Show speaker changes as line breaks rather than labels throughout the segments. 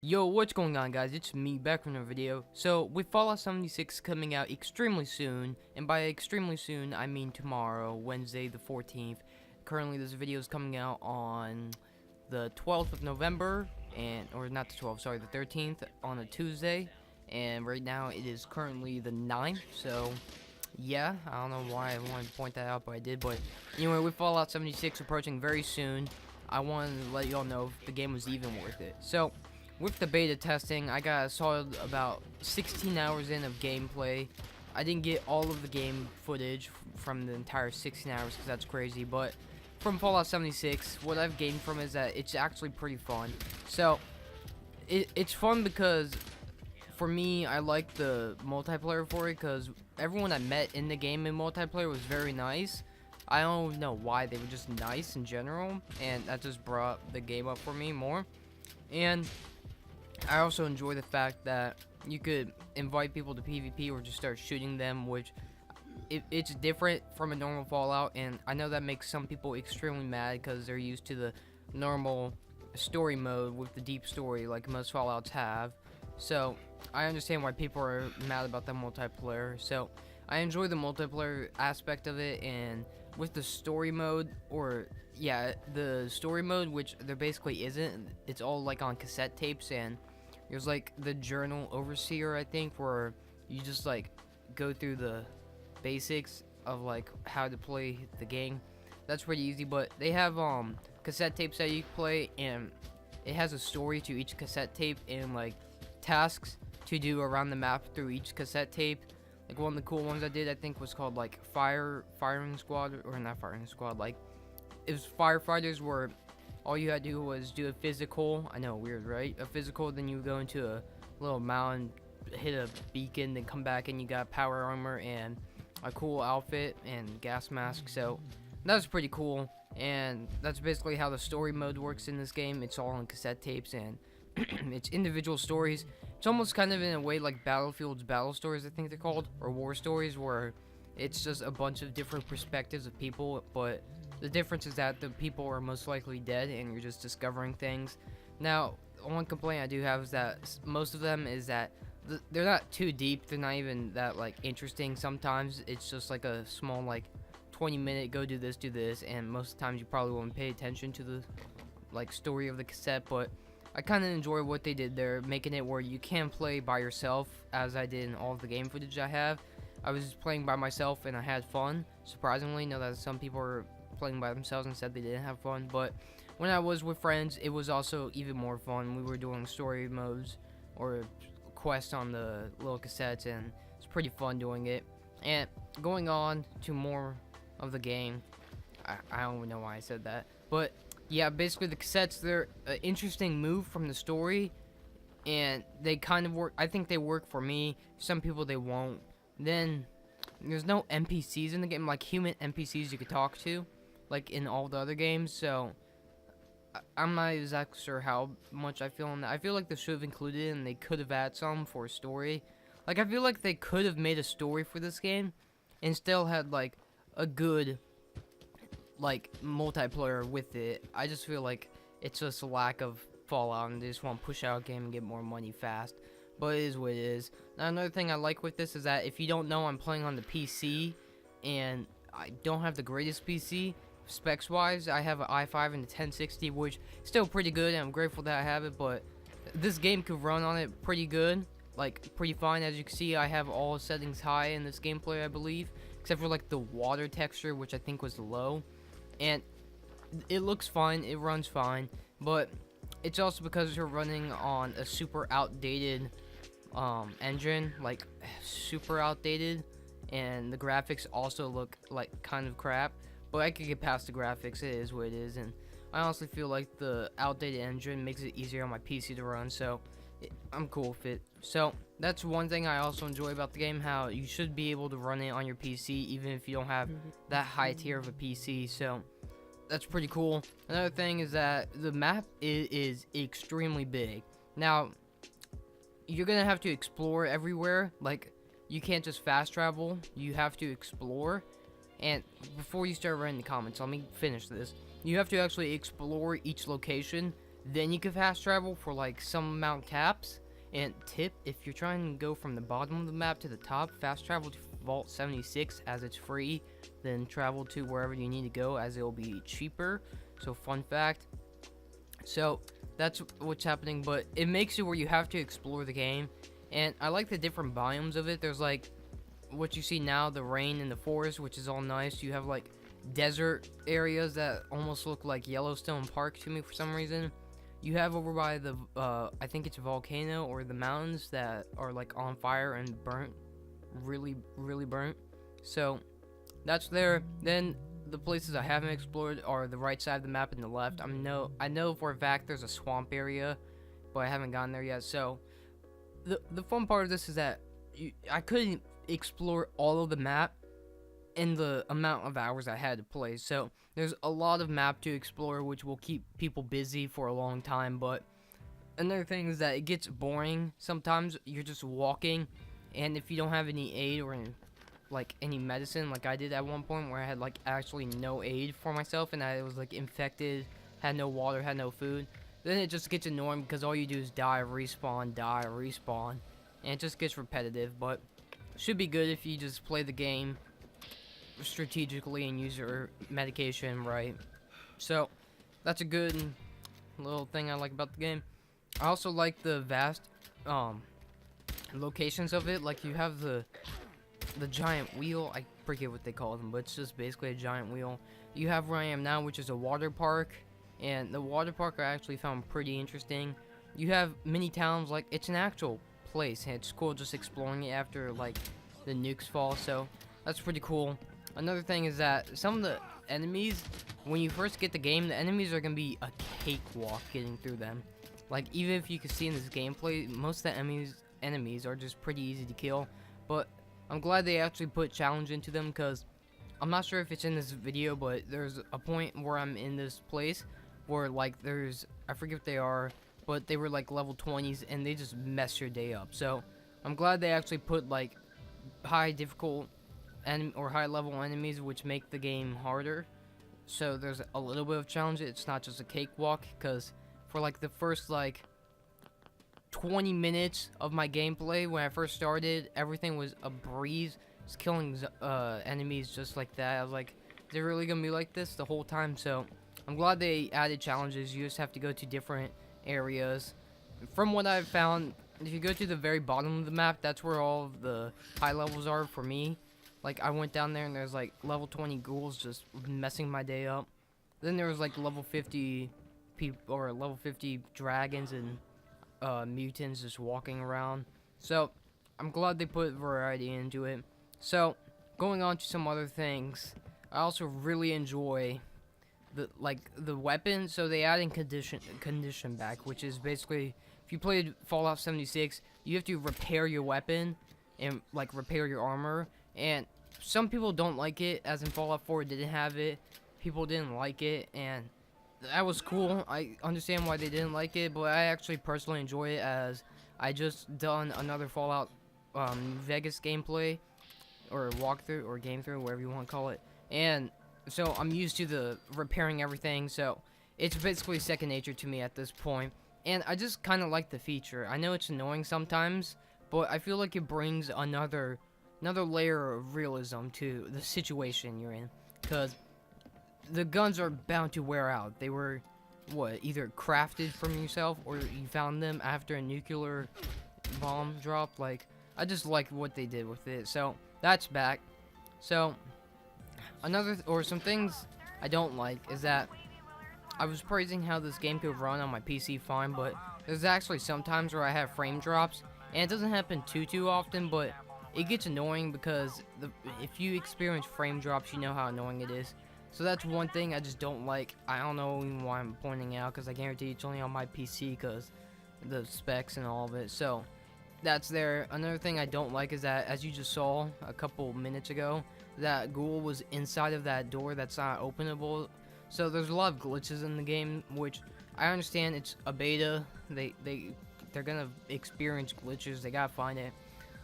Yo, what's going on, guys? It's me back from another video. So, with Fallout 76 coming out extremely soon, and by extremely soon, I mean tomorrow, Wednesday the 14th. Currently, this video is coming out on the 12th of November, or not the 12th, sorry, the 13th, on a Tuesday. And right now, it is currently the 9th, so yeah, I don't know why I wanted to point that out, but I did. But anyway, with Fallout 76 approaching very soon, I wanted to let y'all know if the game was even worth it. So, with the beta testing, I got a solid about 16 hours in of gameplay. I didn't get all of the game footage from the entire 16 hours because that's crazy, but from Fallout 76, what I've gained from it is that it's actually pretty fun. So, it's fun because, for me, I like the multiplayer for it because everyone I met in the game in multiplayer was very nice. I don't know why, they were just nice in general, and that just brought the game up for me more. And I also enjoy the fact that you could invite people to PvP or just start shooting them, which it's different from a normal Fallout, and I know that makes some people extremely mad because they're used to the normal story mode with the deep story like most Fallouts have. So I understand why people are mad about the multiplayer. So I enjoy the multiplayer aspect of it, and with the story mode, or yeah, the story mode, which there basically isn't, it's all like on cassette tapes, and there's like the journal overseer, I think, where you just like go through the basics of like how to play the game. That's pretty easy, but they have cassette tapes that you can play, and it has a story to each cassette tape and like tasks to do around the map through each cassette tape. Like one of the cool ones I did, I think, was called like firing squad, or not firing squad, like it was firefighters, where all you had to do was do a physical. I know, weird, right? A physical, then you go into a little mountain, hit a beacon, then come back and you got power armor and a cool outfit and gas mask. So that was pretty cool, and that's basically how the story mode works in this game. It's all on cassette tapes, and it's individual stories. It's almost kind of in a way like Battlefield's battle stories, I think they're called, or war stories, where it's just a bunch of different perspectives of people, but the difference is that the people are most likely dead and you're just discovering things. Now, one complaint I do have is that most of them is that they're not too deep. They're not even that like interesting. Sometimes it's just like a small like 20-minute go do this, and most of the times you probably won't pay attention to the like story of the cassette. But I kind of enjoy what they did there, making it where you can play by yourself, as I did in all of the game footage I have. I was playing by myself and I had fun. Surprisingly, know that some people are playing by themselves and said they didn't have fun, but when I was with friends, it was also even more fun. We were doing story modes or quests on the little cassettes, and it's pretty fun doing it. And going on to more of the game, I don't even know why I said that, but yeah, basically the cassettes, they're an interesting move from the story, and they kind of work. I think they work for me. Some people they won't. Then there's no NPCs in the game, like human NPCs you could talk to, like in all the other games. So I'm not exactly sure how much I feel on that. I feel like they should have included it, and they could have had some for a story. Like, I feel like they could have made a story for this game and still had like a good like multiplayer with it. I just feel like it's just a lack of Fallout, and they just want to push out a game and get more money fast. But it is what it is. Now, another thing I like with this is that if you don't know, I'm playing on the PC, and I don't have the greatest PC specs wise. I have an i5 and a 1060, which is still pretty good, and I'm grateful that I have it. But this game could run on it pretty good, like pretty fine. As you can see, I have all settings high in this gameplay, I believe, except for like the water texture, which I think was low, and it looks fine, it runs fine. But it's also because you're running on a super outdated engine, like super outdated, and the graphics also look like kind of crap. But I could get past the graphics. It is what it is, and I honestly feel like the outdated engine makes it easier on my PC to run, so I'm cool with it. So that's one thing I also enjoy about the game, how you should be able to run it on your PC even if you don't have that high tier of a PC. So that's pretty cool. Another thing is that the map is extremely big. Now, you're gonna have to explore everywhere. Like, you can't just fast travel, you have to explore. And before you start writing the comments, let me finish this. You have to actually explore each location, then you can fast travel for like some amount caps. And tip, if you're trying to go from the bottom of the map to the top, fast travel to Vault 76 as it's free, then travel to wherever you need to go as it will be cheaper. So fun fact. So that's what's happening, but it makes it where you have to explore the game. And I like the different biomes of it. There's like what you see now, the rain and the forest, which is all nice. You have like desert areas that almost look like Yellowstone Park to me for some reason. You have over by the I think it's a volcano or the mountains that are like on fire and burnt, really burnt. So that's there. Then the places I haven't explored are the right side of the map and the left. I know for a fact there's a swamp area, but I haven't gotten there yet. So the fun part of this is that I couldn't explore all of the map in the amount of hours I had to play. So there's a lot of map to explore, which will keep people busy for a long time. But another thing is that it gets boring sometimes. You're just walking, and if you don't have any aid or any medicine, like I did at one point where I had like actually no aid for myself and I was like infected, had no water, had no food, then it just gets annoying because all you do is die, respawn, and it just gets repetitive. But should be good if you just play the game strategically and use your medication right. So that's a good little thing I like about the game. I also like the vast locations of it. Like you have the giant wheel. I forget what they call them, but it's just basically a giant wheel. You have where I am now, which is a water park, and the water park I actually found pretty interesting. You have mini towns, like it's an actual place, and it's cool just exploring it after like the nukes fall. So that's pretty cool. Another thing is that some of the enemies, when you first get the game, the enemies are gonna be a cakewalk getting through them. Like even if you can see in this gameplay, most of the enemies are just pretty easy to kill. But I'm glad they actually put challenge into them, because I'm not sure if it's in this video, but there's a point where I'm in this place where like I forget what they are, but they were like level 20s and they just mess your day up. So I'm glad they actually put like high difficult or high level enemies, which make the game harder. So there's a little bit of challenge. It's not just a cakewalk, because for like the first like 20 minutes of my gameplay when I first started, everything was a breeze. Just killing enemies just like that. I was like, is it really gonna be like this the whole time? So I'm glad they added challenges. You just have to go to different areas. From what I've found, if you go to the very bottom of the map, that's where all of the high levels are for me. Like I went down there and there's like level 20 ghouls just messing my day up. Then there was like level 50 people or level 50 dragons and mutants just walking around. So I'm glad they put variety into it. So going on to some other things, I also really enjoy the weapon. So they add in condition back, which is basically if you played Fallout 76, you have to repair your weapon and like repair your armor. And some people don't like it, as in Fallout 4 didn't have it. People didn't like it, and that was cool. I understand why they didn't like it, but I actually personally enjoy it, as I just done another Fallout Vegas gameplay, or walkthrough, or game through, whatever you want to call it. And so I'm used to the repairing everything, so it's basically second nature to me at this point. And I just kind of like the feature. I know it's annoying sometimes, but I feel like it brings another layer of realism to the situation you're in, because the guns are bound to wear out. They were either crafted from yourself or you found them after a nuclear bomb dropped. Like, I just like what they did with it. So that's back. So some things I don't like is that I was praising how this game could run on my PC fine, but there's actually some times where I have frame drops, and it doesn't happen too often, but it gets annoying because if you experience frame drops, you know how annoying it is. So that's one thing I just don't like. I don't know even why I'm pointing out, because I guarantee it's only on my PC because the specs and all of it. So that's there. Another thing I don't like is that, as you just saw a couple minutes ago, that ghoul was inside of that door that's not openable. So there's a lot of glitches in the game, which I understand it's a beta. They're gonna experience glitches. They gotta find it.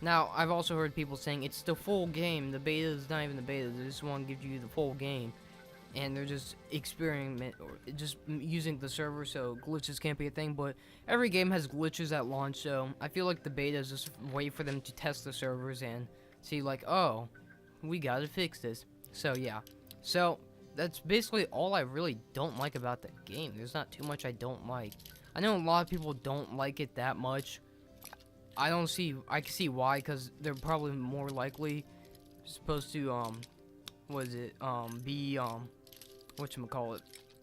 Now, I've also heard people saying it's the full game. The beta is not even the beta. They just want to give you the full game. and they're just using the server, so glitches can't be a thing. But every game has glitches at launch, so I feel like the beta is just a way for them to test the servers and see like, oh, we gotta fix this. So yeah, so that's basically all I really don't like about the game. There's not too much I don't like. I know a lot of people don't like it that much. I can see why, because they're probably more likely supposed to be whatchamacallit,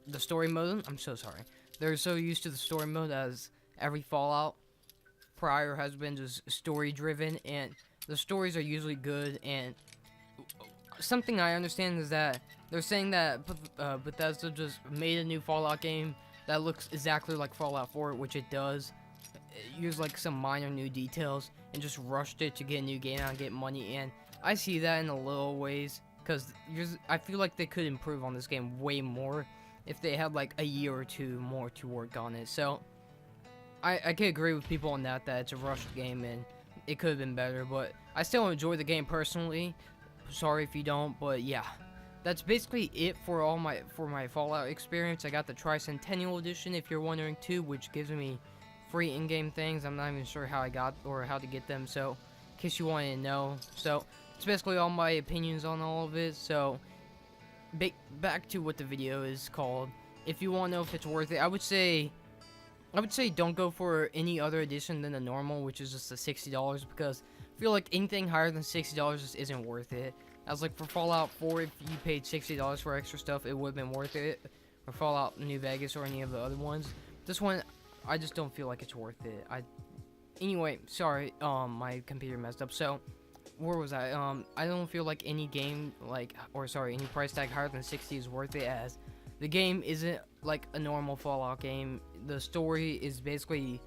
the story mode. I'm so sorry. They're so used to the story mode, as every Fallout prior has been just story driven, and the stories are usually good. And something I understand is that they're saying that Bethesda just made a new Fallout game that looks exactly like Fallout 4, which it does. It used like some minor new details and just rushed it to get a new game out and get money. And I see that in a little ways, because I feel like they could improve on this game way more if they had like a year or two more to work on it. So I can agree with people on that it's a rushed game and it could have been better, but I still enjoy the game personally. Sorry if you don't, but yeah, that's basically it for my Fallout experience. I got the Tricentennial Edition, if you're wondering too, which gives me free in-game things. I'm not even sure how I got or how to get them, so in case you wanted to know. So it's basically all my opinions on all of it. So back to what the video is called. If you want to know if it's worth it, I would say don't go for any other edition than the normal, which is just the $60, because I feel like anything higher than $60 just isn't worth it. As like for Fallout 4, if you paid $60 for extra stuff, it would have been worth it. Or Fallout New Vegas or any of the other ones. This one, I just don't feel like it's worth it. Anyway, sorry, my computer messed up. So where was I? I don't feel like any game any price tag higher than 60 is worth it, as the game isn't like a normal Fallout game. The story is basically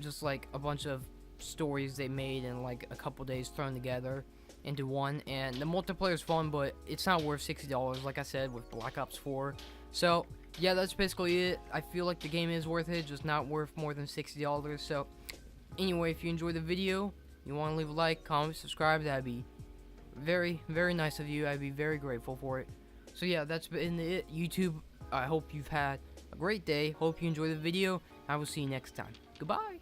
just like a bunch of stories they made in like a couple days thrown together into one, and the multiplayer is fun, but it's not worth $60 like I said with Black Ops 4. So yeah, that's basically it. I feel like the game is worth it, just not worth more than $60. So anyway, if you enjoyed the video, you want to leave a like, comment, subscribe, that'd be very, very nice of you. I'd be very grateful for it. So yeah, that's been it, YouTube. I hope you've had a great day. Hope you enjoyed the video. I will see you next time. Goodbye.